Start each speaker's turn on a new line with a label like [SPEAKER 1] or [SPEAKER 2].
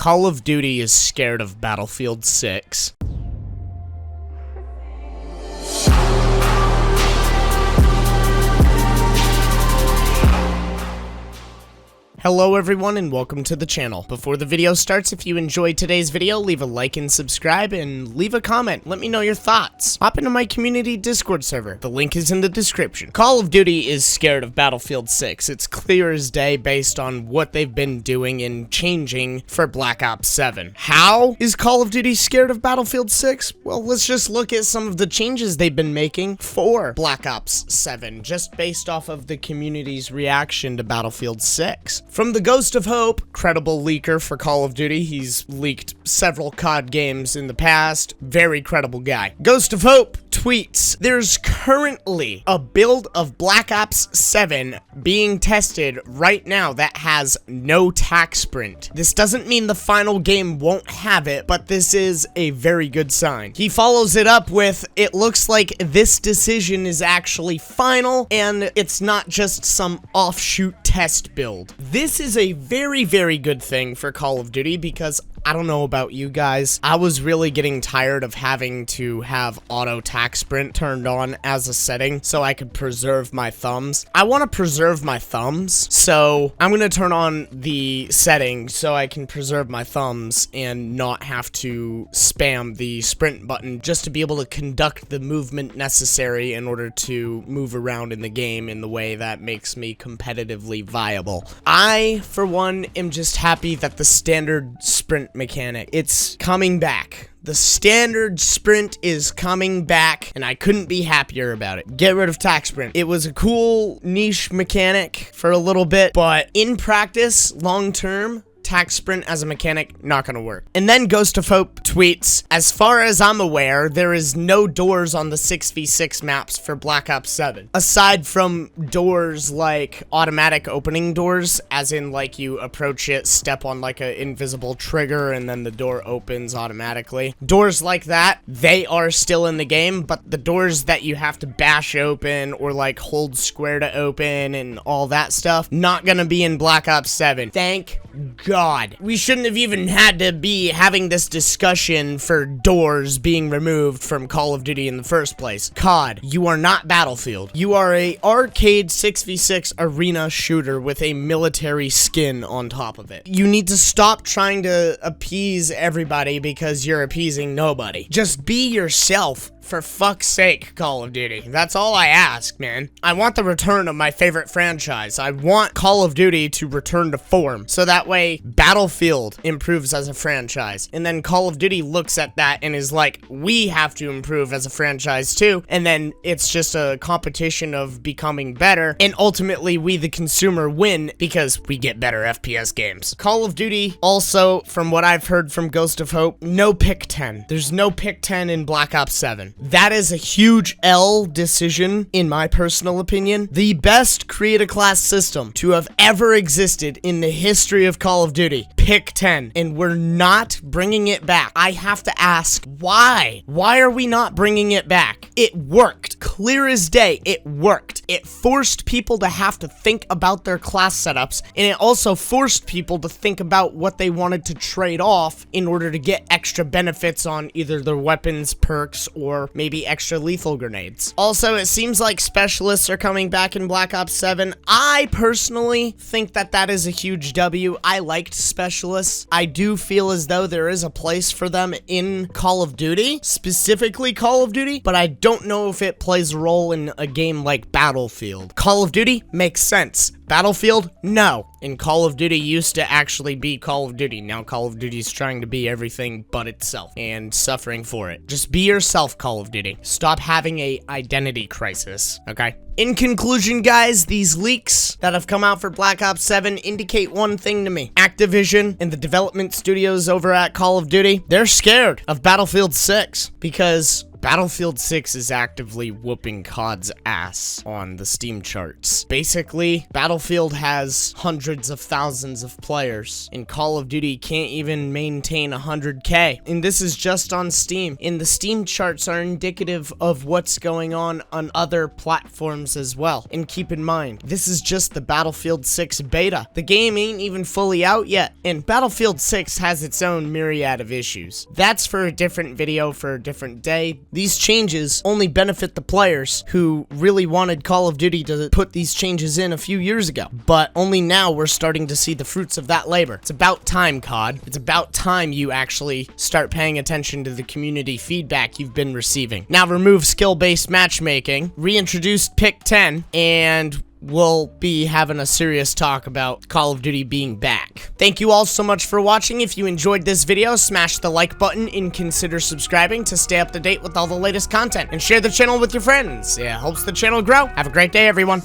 [SPEAKER 1] Call of Duty is scared of Battlefield 6. Hello everyone and welcome to the channel. Before the video starts, if you enjoyed today's video, leave a like and subscribe and leave a comment. Let me know your thoughts. Hop into my community Discord server. The link is in the description. Call of Duty is scared of Battlefield 6. It's clear as day based on what they've been doing and changing for Black Ops 7. How is Call of Duty scared of Battlefield 6? Well, let's just look at some of the changes they've been making for Black Ops 7, just based off of the community's reaction to Battlefield 6. From the Ghost of Hope, credible leaker for Call of Duty, he's leaked several COD games in the past, very credible guy. Ghost of Hope tweets, there's currently a build of Black Ops 7 being tested right now that has no tac sprint. This doesn't mean the final game won't have it, but this is a very good sign. He follows it up with, it looks like this decision is actually final and it's not just some offshoot test build. This is a very, very good thing for Call of Duty because I don't know about you guys, I was really getting tired of having to have auto tac sprint turned on as a setting so I could preserve my thumbs. I want to preserve my thumbs, so I'm going to turn on the setting so I can preserve my thumbs and not have to spam the sprint button just to be able to conduct the movement necessary in order to move around in the game in the way that makes me competitively viable. I, for one, am just happy that the standard sprint mechanic, it's coming back. The standard sprint is coming back, and I couldn't be happier about it. Get rid of tac sprint. It was a cool niche mechanic for a little bit, but in practice, long term, tac sprint as a mechanic, not gonna work. And then Ghost of Hope tweets, as far as I'm aware, there is no doors on the 6v6 maps for Black Ops 7. Aside from doors like automatic opening doors, as in like you approach it, step on like an invisible trigger, and then the door opens automatically. Doors like that, they are still in the game, but the doors that you have to bash open or like hold square to open and all that stuff, not gonna be in Black Ops 7. Thank God. We shouldn't have even had to be having this discussion for doors being removed from Call of Duty in the first place. COD, you are not Battlefield. You are a arcade 6v6 arena shooter with a military skin on top of it. You need to stop trying to appease everybody because you're appeasing nobody. Just be yourself. For fuck's sake, Call of Duty. That's all I ask, man. I want the return of my favorite franchise. I want Call of Duty to return to form, so that way Battlefield improves as a franchise. And then Call of Duty looks at that and is like, we have to improve as a franchise too. And then it's just a competition of becoming better. And ultimately, we the consumer win because we get better FPS games. Call of Duty also, from what I've heard from Ghost of Hope, no pick 10. There's no pick 10 in Black Ops 7. That is a huge L decision, in my personal opinion. The best create-a-class system to have ever existed in the history of Call of Duty. Pick 10. And we're not bringing it back. I have to ask, why? Why are we not bringing it back? It worked. Clear as day, it worked. It forced people to have to think about their class setups, and it also forced people to think about what they wanted to trade off in order to get extra benefits on either their weapons, perks, or maybe extra lethal grenades. Also, it seems like specialists are coming back in Black Ops 7. I personally think that that is a huge W. I liked specialists. I do feel as though there is a place for them in Call of Duty, specifically Call of Duty, but I don't know if it plays a role in a game like Battlefield. Call of Duty makes sense. Battlefield? No. And Call of Duty used to actually be Call of Duty. Now Call of Duty is trying to be everything but itself and suffering for it. Just be yourself, Call of Duty. Stop having a identity crisis, okay? In conclusion, guys, these leaks that have come out for Black Ops 7 indicate one thing to me. Activision and the development studios over at Call of Duty, they're scared of Battlefield 6 because Battlefield 6 is actively whooping COD's ass on the Steam charts. Basically, Battlefield has hundreds of thousands of players, and Call of Duty can't even maintain 100K. And this is just on Steam. And the Steam charts are indicative of what's going on other platforms as well. And keep in mind, this is just the Battlefield 6 beta. The game ain't even fully out yet, and Battlefield 6 has its own myriad of issues. That's for a different video for a different day. These changes only benefit the players who really wanted Call of Duty to put these changes in a few years ago, but only now we're starting to see the fruits of that labor. It's about time, COD. It's about time you actually start paying attention to the community feedback you've been receiving. Now remove skill-based matchmaking, reintroduce Pick 10, and we'll be having a serious talk about Call of Duty being back. Thank you all so much for watching. If you enjoyed this video, smash the like button and consider subscribing to stay up to date with all the latest content, and share the channel with your friends. It helps the channel grow. Have a great day, everyone.